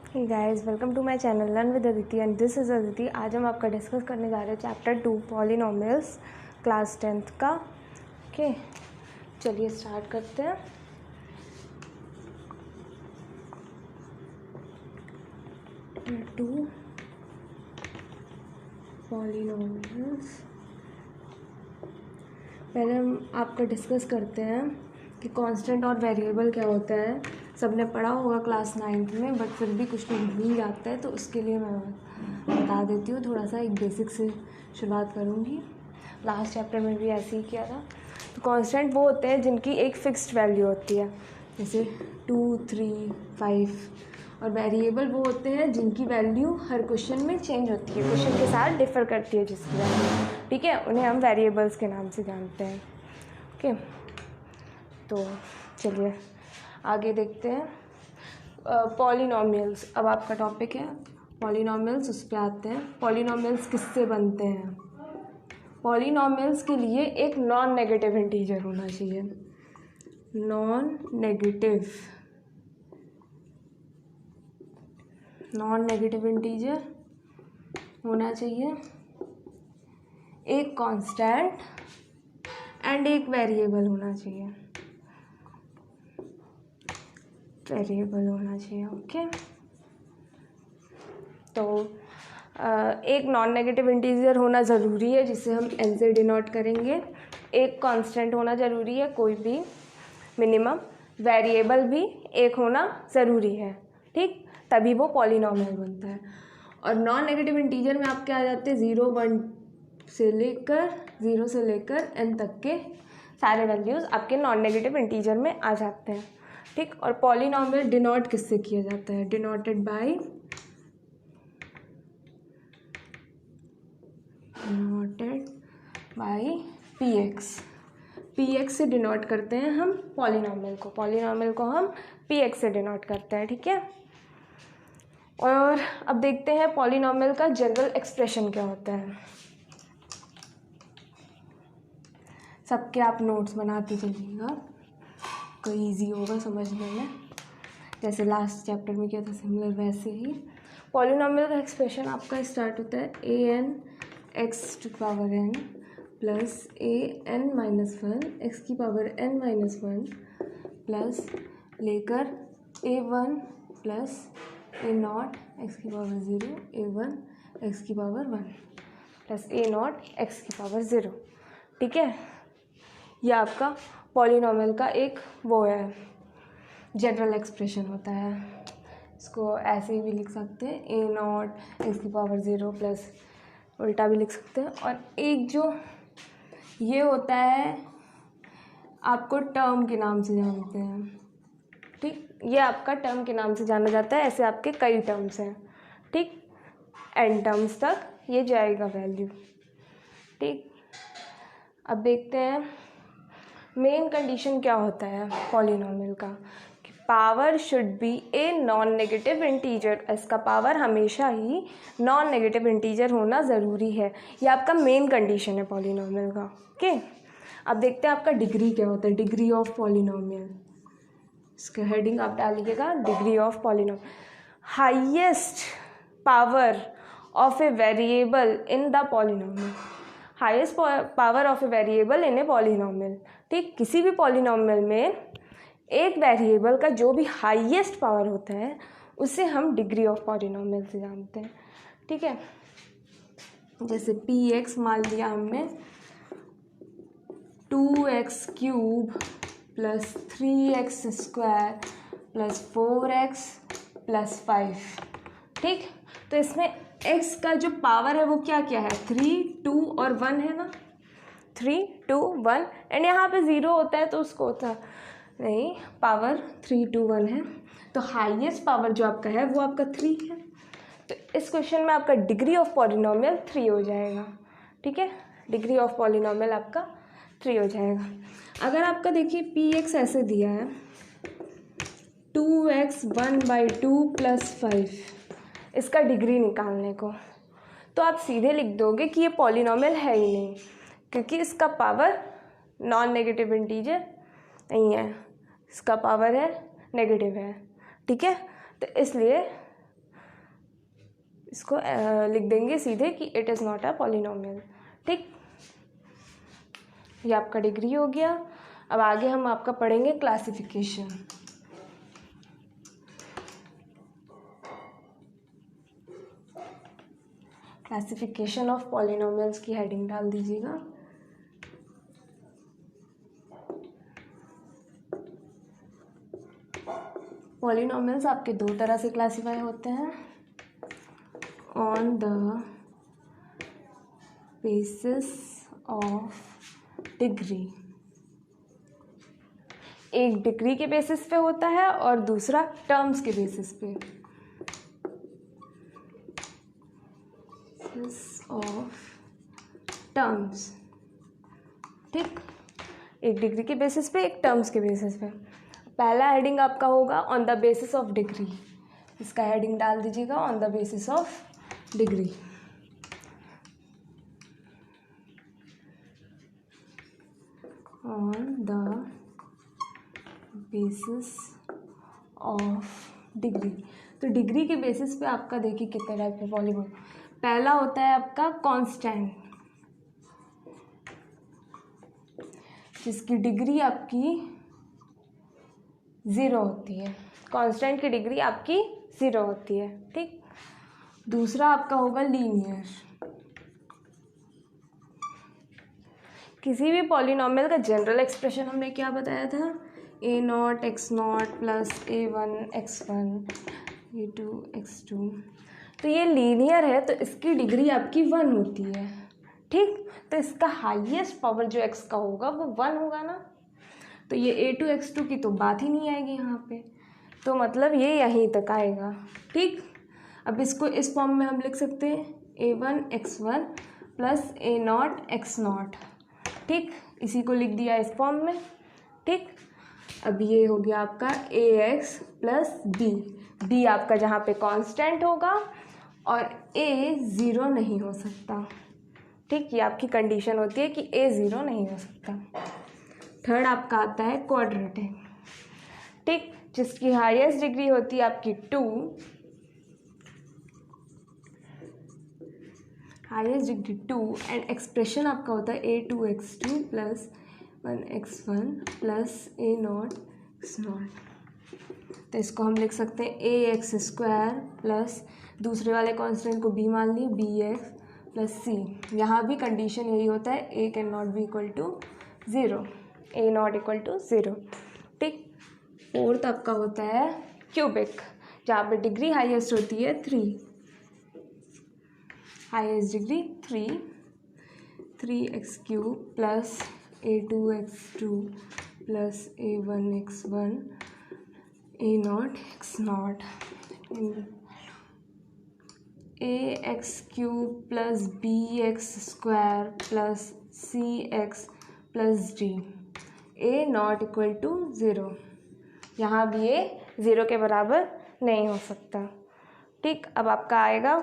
Guys welcome to my channel learn with Aditi and this is Aditi. आज हम आपका discuss करने जा रहे हैं चैप्टर 2 पॉलिनोमियल्स क्लास 10th का। ओके, चलिए स्टार्ट करते हैं। टू पॉलिनोमियल्स, पहले हम आपका डिस्कस करते हैं कि कांस्टेंट और वेरिएबल क्या होता है। सबने पढ़ा होगा क्लास 9th में, बट फिर भी कुछ लोग भूल जाते हैं, तो उसके लिए मैं बता देती हूँ। थोड़ा सा एक बेसिक से शुरुआत करूँगी। लास्ट चैप्टर में भी ऐसे ही किया था। तो कांस्टेंट वो होते हैं जिनकी एक फिक्स्ड वैल्यू होती है, जैसे 2, 3, 5। और वेरिएबल वो होते हैं जिनकी वैल्यू हर क्वेश्चन में चेंज होती है, क्वेश्चन के साथ डिफ़र करती है जिसकी वैल्यू, ठीक है, उन्हें हम वेरिएबल्स के नाम से जानते हैं। ओके, तो चलिए आगे देखते हैं। पॉलिनोमियल्स, अब आपका टॉपिक है पॉलिनोमियल्स, उस पर आते हैं। पॉलिनोमियल्स किससे बनते हैं? पॉलिनोमियल्स के लिए एक नॉन नेगेटिव इंटीजर होना चाहिए। नॉन नेगेटिव इंटीजर होना चाहिए, एक कांस्टेंट एंड एक वेरिएबल होना चाहिए। ओके, तो एक नॉन नेगेटिव इंटीजर होना ज़रूरी है जिसे हम n से डिनोट करेंगे। एक कांस्टेंट होना ज़रूरी है, कोई भी मिनिमम। वेरिएबल भी एक होना ज़रूरी है, ठीक, तभी वो पॉलिनोमियल बनता है। और नॉन नेगेटिव इंटीजर में आपके आ जाते हैं 0 से लेकर n तक के सारे वैल्यूज़ आपके नॉन नेगेटिव इंटीजर में आ जाते हैं, ठीक। और पॉलिनोमियल डिनोट किससे किया जाता है? डिनोटेड बाय px से डिनोट करते हैं हम पॉलिनोमियल को हम px से डिनोट करते हैं, ठीक है। और अब देखते हैं पॉलिनोमियल का जनरल एक्सप्रेशन क्या होता है। सबके आप नोट्स बनाते चलिएगा, कोई इजी होगा समझने में। जैसे लास्ट चैप्टर में किया था सिमिलर, वैसे ही पॉलिनोमियल का एक्सप्रेशन आपका स्टार्ट होता है an x to power n plus an-1 x की पावर n-1 प्लस लेकर a1 प्लस a0 x की पावर 0, a1 x की पावर 1 प्लस a0 x की पावर 0, ठीक है। यह आपका पॉलिनोमियल का एक वो है, जनरल एक्सप्रेशन होता है। इसको ऐसे ही भी लिख सकते हैं, a0 x की पावर 0 प्लस उल्टा भी लिख सकते हैं। और एक जो ये होता है आपको टर्म के नाम से जानते हैं, ठीक, ये आपका टर्म के नाम से जाना जाता है। ऐसे आपके कई टर्म्स हैं, ठीक, n टर्म्स तक ये जाएगा वैल्यू, ठीक। अब देखते हैं मेन कंडीशन क्या होता है पॉलिनोमियल का, कि power should be a non negative integer. इसका पावर हमेशा ही नॉन नेगेटिव इंटीजर होना ज़रूरी है। ये आपका मेन कंडीशन है पॉलिनोमियल का, ओके। अब देखते हैं आपका डिग्री क्या होता है, डिग्री ऑफ पॉलिनोमियल। इसका हेडिंग आप डालिएगा, degree of polynomial. Highest power of a variable in the polynomial, highest power of a variable in a polynomial, ठीक। किसी भी पॉलिनोमियल में एक वेरिएबल का जो भी हाईएस्ट पावर होता है उसे हम डिग्री ऑफ पॉलिनोमियल से जानते हैं, ठीक है। जैसे px मान लिया हमने 2x³ plus 3x² plus 4x plus 5, ठीक। तो इसमें x का जो पावर है वो क्या क्या है, 3, 2 और 1 है ना, 3, 2, 1। एंड यहाँ पे 0 होता है तो उसको होता नहीं, पावर 3, 2, 1 है, तो हाईएस्ट पावर जो आपका है वो आपका 3 है। तो इस क्वेश्चन में आपका डिग्री ऑफ पॉलिनोमियल 3 हो जाएगा, ठीक है। डिग्री ऑफ पॉलिनोमियल आपका 3 हो जाएगा। अगर आपका देखिए px ऐसे दिया है 2x 1/2 प्लस 5, इसका डिग्री निकालने को, तो आप सीधे लिख दोगे कि ये पॉलिनोमियल है ही नहीं, क्योंकि इसका पावर नॉन नेगेटिव इंटीजर नहीं है, इसका पावर है नेगेटिव है, ठीक है। तो इसलिए इसको लिख देंगे सीधे कि it is not a polynomial. ठीक, ये आपका डिग्री हो गया। अब आगे हम आपका पढ़ेंगे क्लासिफिकेशन। क्लासिफिकेशन ऑफ पॉलिनोमियल्स की हेडिंग डाल दीजिएगा। पॉलिनोमियल्स आपके दो तरह से क्लासीफाई होते हैं, on the basis of degree. एक डिग्री के बेसिस पे होता है और दूसरा टर्म्स के बेसिस पे। ऑफ टर्म्स, ठीक, एक डिग्री के बेसिस पे, एक टर्म्स के बेसिस पे। पहला हेडिंग आपका होगा on the basis of degree, इसका हेडिंग डाल दीजिएगा on the basis of degree. On the basis of degree, तो डिग्री के बेसिस पे आपका देखिए कितने टाइप के पॉलीनोमियल। पहला होता है आपका कांस्टेंट, जिसकी डिग्री आपकी 0 होती है। कांस्टेंट की डिग्री आपकी 0 होती है। ठीक, दूसरा आपका होगा लीनियर। किसी भी पॉलिनोमियल का जनरल एक्सप्रेशन हमने क्या बताया था, a0 x0 plus a1 x1 a2 x2। तो ये लीनियर है तो इसकी डिग्री आपकी 1 होती है। ठीक, तो इसका हाईएस्ट पावर जो x का होगा वो 1 होगा ना, तो ये a2 x2 की तो बात ही नहीं आएगी यहाँ पे, तो मतलब ये यहीं तक आएगा। ठीक, अब इसको इस फॉर्म में हम लिख सकते हैं a1 x1 plus a0 x0। ठीक, इसी को लिख दिया इस फॉर्म में। ठीक, अब ये हो गया आपका ax प्लस b आपका जहाँ पे कांस्टेंट होगा और a 0 नहीं हो सकता। ठीक, ये आपकी कंडीशन होती है कि a 0 नहीं हो सकता। थर्ड आपका आता है क्वाड्रेटिक। ठीक, जिसकी हाईएस्ट डिग्री होती है आपकी 2, हाईएस्ट डिग्री 2, एंड एक्सप्रेशन आपका होता है a2 x2 plus 1 x1 plus a0 x0। तो इसको हम लिख सकते हैं ax स्क्वायर प्लस दूसरे वाले कांस्टेंट को b मान लिए bx प्लस c। यहाँ भी कंडीशन यही होता है a can not be equal to 0, a not equal to 0। ठीक, फोर्थ आपका होता है क्यूबिक, जहाँ पे डिग्री हाईएस्ट होती है 3, highest degree 3x cube plus a2 x2 plus a1 x1 a0 x0 ax cube plus bx square plus cx plus d, a not equal to 0। यहाँ भी ये 0 के बराबर नहीं हो सकता। ठीक, अब आपका आएगा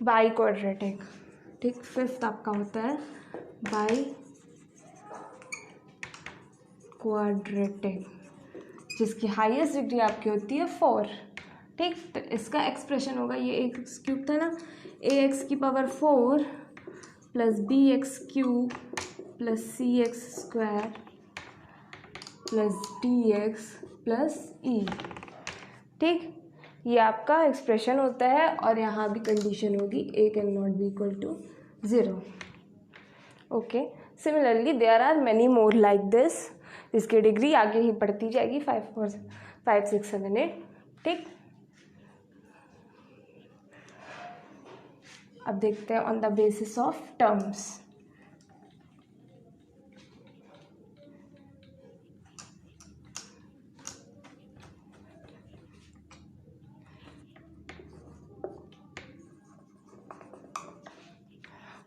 बाई क्वाड्रेटिक। ठीक, फिफ्थ आपका होता है बाई क्वाड्रेटिक, जिसकी हाईएस्ट डिग्री आपकी होती है 4। ठीक, तो इसका एक्सप्रेशन होगा, ये एक्स क्यूब था ना, ax की power 4 plus bx cube plus cx square plus dx plus e। ठीक, ये आपका एक्सप्रेशन होता है और यहाँ भी कंडीशन होगी a can not be equal to 0। Okay, similarly there are many more like this, इसकी डिग्री आगे ही बढ़ती जाएगी 5 6 7 8। ठीक, अब देखते हैं on the basis of terms.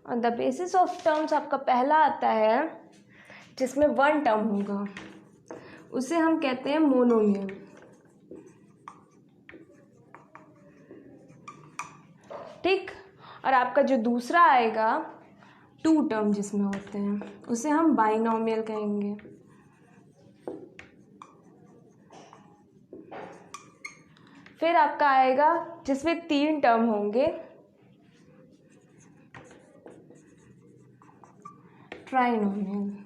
On the basis of terms आपका पहला आता है जिसमें 1 टर्म होगा, उसे हम कहते हैं मोनोमियल। ठीक, और आपका जो दूसरा आएगा 2 टर्म जिसमें होते हैं, उसे हम बाइनोमियल कहेंगे। फिर आपका आएगा जिसमें 3 टर्म होंगे, ट्राइनोमियल।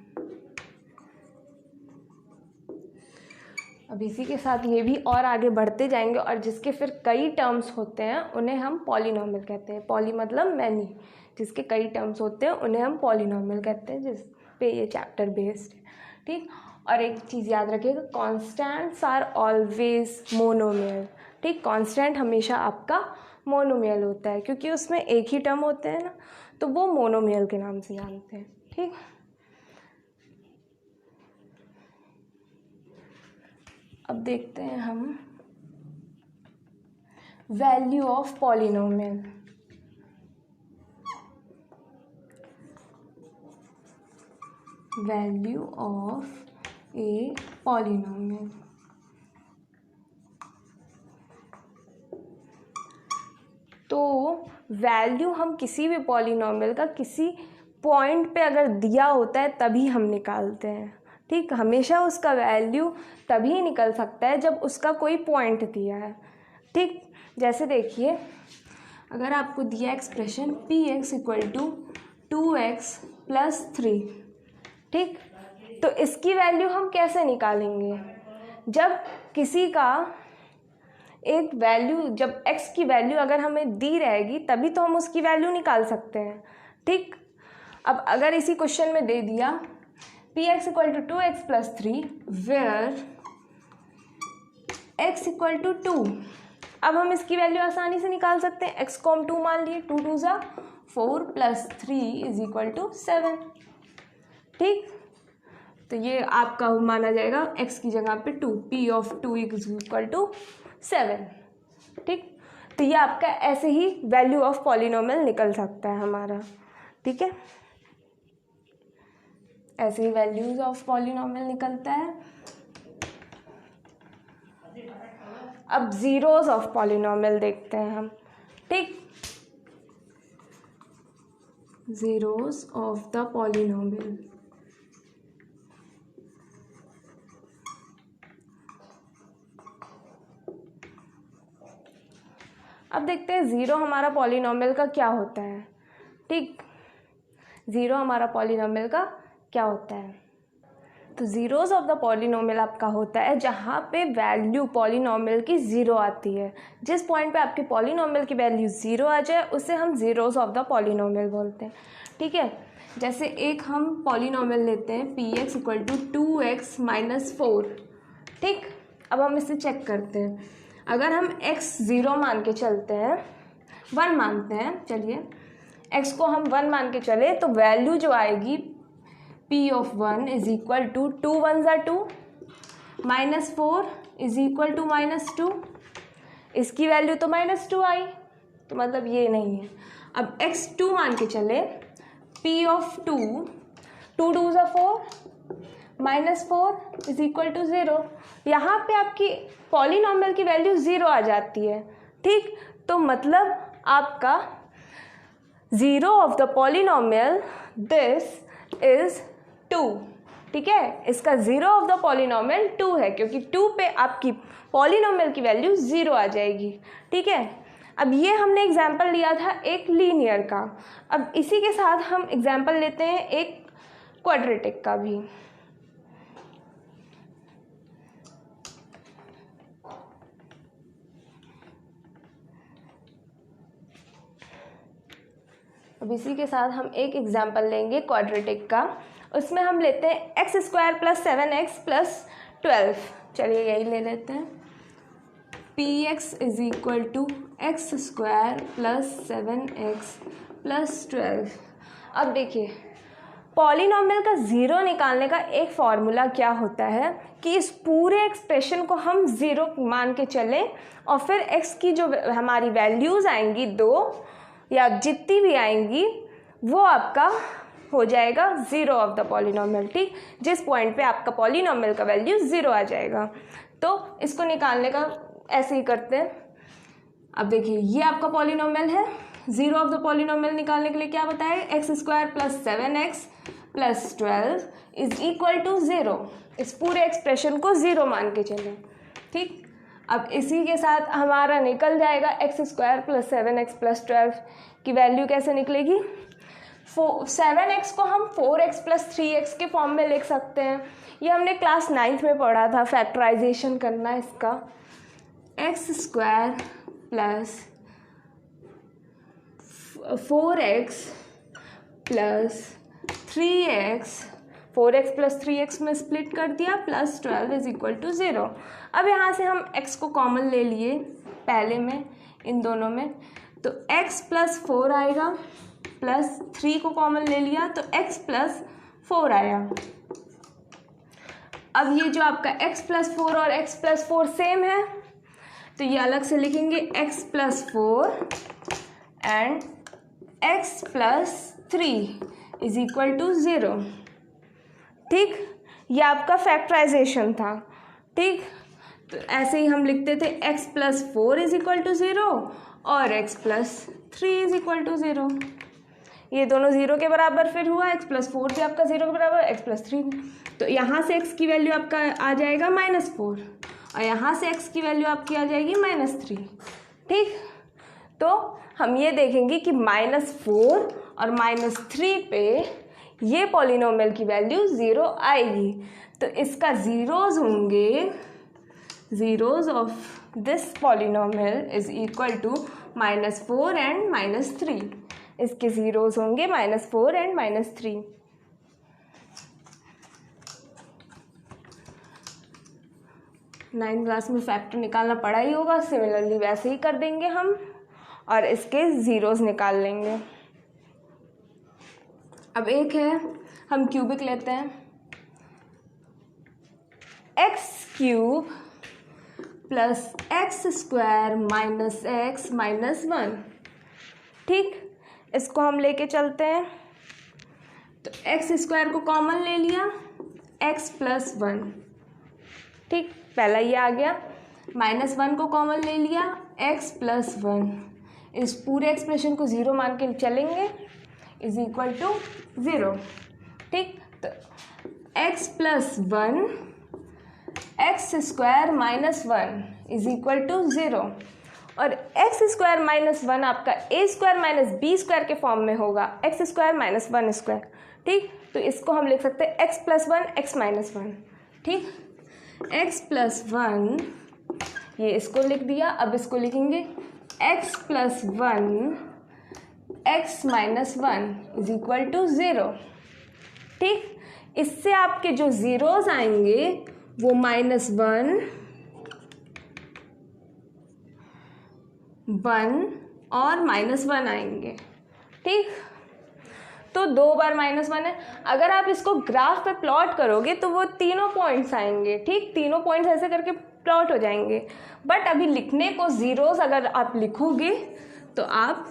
अब इसी के साथ ये भी और आगे बढ़ते जाएंगे, और जिसके फिर कई टर्म्स होते हैं उन्हें हम पॉलिनोमियल कहते हैं। पॉली मतलब मैनी, जिसके कई टर्म्स होते हैं उन्हें हम पॉलिनोमियल कहते हैं, जिस पे ये चैप्टर बेस्ड है। ठीक, और एक चीज़ याद रखिएगा, कॉन्स्टेंट्स आर ऑलवेज मोनोमियल। ठीक, कांस्टेंट हमेशा आपका मोनोमियल होता है, क्योंकि उसमें एक ही टर्म होते हैं ना, तो वो मोनोमियल के नाम से जानते हैं। ठीक, अब देखते हैं हम value of polynomial. Value of a polynomial. तो वैल्यू हम किसी भी पॉलिनोमियल का किसी पॉइंट पे अगर दिया होता है तभी हम निकालते हैं। ठीक, हमेशा उसका वैल्यू तभी निकल सकता है जब उसका कोई पॉइंट दिया है। ठीक, जैसे देखिए, अगर आपको दिया expression px equal to 2x plus 3, ठीक, तो इसकी वैल्यू हम कैसे निकालेंगे? जब किसी का एक वैल्यू, जब x की वैल्यू अगर हमें दी रहेगी तभी तो हम उसकी वैल्यू निकाल सकते हैं। ठीक, अब अगर इसी क्वेश्चन में दे दिया px equal to 2x plus 3 where x equal to 2, अब हम इसकी वैल्यू आसानी से निकाल सकते हैं। x को हम 2 मान लिए, 2 2 ज़ा 4 प्लस 3 इज इक्वल टू 7। ठीक, तो ये आपका माना जाएगा x की जगह पे 2, p of 2 is equal to 7। ठीक, तो ये आपका ऐसे ही वैल्यू ऑफ पॉलिनोमियल निकल सकता है हमारा। ठीक है, ऐसे ही वैल्यूज ऑफ पॉलिनोमियल निकलता है। अब जीरोस ऑफ पॉलिनोमियल देखते हैं हम। ठीक, जीरोस ऑफ द पॉलिनोमियल। अब देखते हैं ज़ीरो हमारा पॉलिनोमियल का क्या होता है। ठीक, ज़ीरो हमारा पॉलिनोमियल का क्या होता है? तो ज़ीरोज़ ऑफ द पॉलिनोमियल आपका होता है जहाँ पे वैल्यू पॉलिनोमियल की ज़ीरो आती है। जिस पॉइंट पे आपकी पॉलिनोमियल की वैल्यू ज़ीरो आ जाए उसे हम ज़ीरोज़ ऑफ द पॉलिनोमियल बोलते हैं। ठीक है, जैसे एक हम पॉलिनोमियल लेते हैं px equal to 2x minus 4। ठीक, अब हम इसे चेक करते हैं। अगर हम x 0 मान के चलते हैं, 1 मानते हैं, चलिए x को हम 1 मान के चले, तो वैल्यू जो आएगी p of 1 is equal to 2 1 ज़ा 2 minus 4 is equal to minus 2। इसकी वैल्यू तो माइनस 2 आई, तो मतलब ये नहीं है। अब x 2 मान के चले, p ऑफ 2 2 2 ज़ा 4 माइनस 4 इज इक्वल टू 0। यहाँ पे आपकी पॉलिनोमियल की वैल्यू 0 आ जाती है। ठीक, तो मतलब आपका zero of the polynomial this is 2। ठीक है, इसका ज़ीरो ऑफ द पॉलिनोमियल 2 है, क्योंकि 2 पे आपकी पॉलिनोमियल की वैल्यू 0 आ जाएगी। ठीक है, अब ये हमने एग्जाम्पल लिया था एक लीनियर का। अब इसी के साथ हम एग्जाम्पल लेते हैं एक क्वाड्रेटिक का भी। अब इसी के साथ हम एक एग्जाम्पल लेंगे क्वाड्रेटिक का। उसमें हम लेते हैं x square plus 7x plus 12। चलिए यही ले लेते हैं, px is equal to x square plus 7x plus 12। अब देखिए, पॉलिनोमियल का ज़ीरो निकालने का एक फॉर्मूला क्या होता है कि इस पूरे एक्सप्रेशन को हम ज़ीरो मान के चलें, और फिर x की जो हमारी वैल्यूज़ आएंगी 2 या जितनी भी आएंगी वो आपका हो जाएगा ज़ीरो ऑफ द पॉलिनोमियल। ठीक, जिस पॉइंट पे आपका पॉलिनोमियल का वैल्यू 0 आ जाएगा, तो इसको निकालने का ऐसे ही करते हैं। अब देखिए, ये आपका पॉलिनोमियल है। ज़ीरो ऑफ द पॉलिनोमियल निकालने के लिए क्या बताया, x square plus 7x plus 12 is equal to 0। इस पूरे एक्सप्रेशन को 0 मान के चलें। ठीक, अब इसी के साथ हमारा निकल जाएगा x square plus 7x plus 12 की वैल्यू कैसे निकलेगी। 7x को हम 4x प्लस 3x के फॉर्म में लिख सकते हैं। ये हमने क्लास 9th में पढ़ा था, फैक्टराइजेशन करना इसका। X square plus 4x plus 3x, 4x plus 3x में स्प्लिट कर दिया, प्लस 12 इज इक्वल टू 0। अब यहाँ से हम x को कॉमन ले लिए पहले में, इन दोनों में, तो x प्लस 4 आएगा, प्लस 3 को कॉमन ले लिया तो x प्लस 4 आया। अब ये जो आपका x प्लस 4 और x प्लस 4 सेम है, तो ये अलग से लिखेंगे x plus 4 and x plus 3 is equal to 0। ठीक, ये आपका फैक्टराइजेशन था। ठीक, तो ऐसे ही हम लिखते थे x plus 4 is equal to 0 और x plus 3 is equal to 0। ये दोनों 0 के बराबर फिर हुआ, x प्लस 4 भी आपका 0 के बराबर, x प्लस 3, तो यहाँ से x की वैल्यू आपका आ जाएगा -4 और यहाँ से x की वैल्यू आपकी आ जाएगी -3। ठीक, तो हम ये देखेंगे कि -4 और -3 पे ये पॉलिनोमियल की वैल्यू 0 आएगी। तो इसका ज़ीरोज़ होंगे, zeros of this polynomial is equal to -4 and -3। इसके ज़ीरोज़ होंगे -4 एंड -3। नाइन्थ क्लास में फैक्टर निकालना पड़ा ही होगा, सिमिलरली वैसे ही कर देंगे हम और इसके ज़ीरोज़ निकाल लेंगे। अब एक है, हम क्यूबिक लेते हैं, x cube plus x square minus x minus 1। ठीक, इसको हम लेके चलते हैं, तो एक्स स्क्वायर को कॉमन ले लिया, एक्स प्लस 1। ठीक, पहला ये आ गया, -1 को कॉमन ले लिया, एक्स प्लस 1। इस पूरे एक्सप्रेशन को 0 मान के चलेंगे, इज इक्वल टू 0। ठीक, तो x plus 1 x square minus 1 is equal to 0 और एक्स स्क्वायर माइनस 1 आपका A square minus B square के फॉर्म में होगा, एक्स स्क्वायर माइनस 1 स्क्वायर। ठीक, तो इसको हम लिख सकते हैं एक्स प्लस 1 एक्स माइनस 1। ठीक, एक्स प्लस 1 ये इसको लिख दिया। अब इसको लिखेंगे x plus 1 x minus 1 is equal to 0। ठीक, इससे आपके जो ज़ीरोज़ आएंगे वो -1 1 और -1 आएंगे। ठीक, तो 2 बार -1 है। अगर आप इसको ग्राफ पे प्लॉट करोगे तो वो तीनों पॉइंट्स आएंगे। ठीक, तीनों पॉइंट्स ऐसे करके प्लॉट हो जाएंगे, बट अभी लिखने को ज़ीरोज़ अगर आप लिखोगे तो आप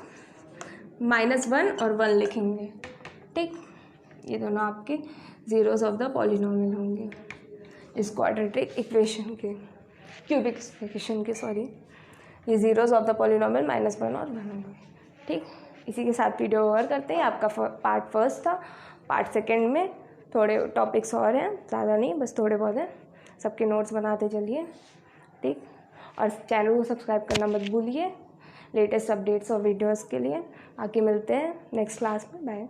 -1 और 1 लिखेंगे। ठीक, ये दोनों आपके ज़ीरोज़ ऑफ द पॉलिनोमियल होंगे इस क्वाड्रेटिक इक्वेशन के, क्यूबिक इक्वेशन के, सॉरी। ये ज़ीरोज़ ऑफ द पॉलिनोमियल -1 और 1 होंगे। ठीक, इसी के साथ वीडियो ओवर करते हैं। आपका पार्ट फर्स्ट था। पार्ट सेकंड में थोड़े टॉपिक्स और हैं, ज़्यादा नहीं, बस थोड़े बहुत हैं। सबके नोट्स बनाते चलिए। ठीक, और चैनल को सब्सक्राइब करना मत भूलिए लेटेस्ट अपडेट्स और वीडियोज़ के लिए। आके मिलते हैं नेक्स्ट क्लास में। बाय।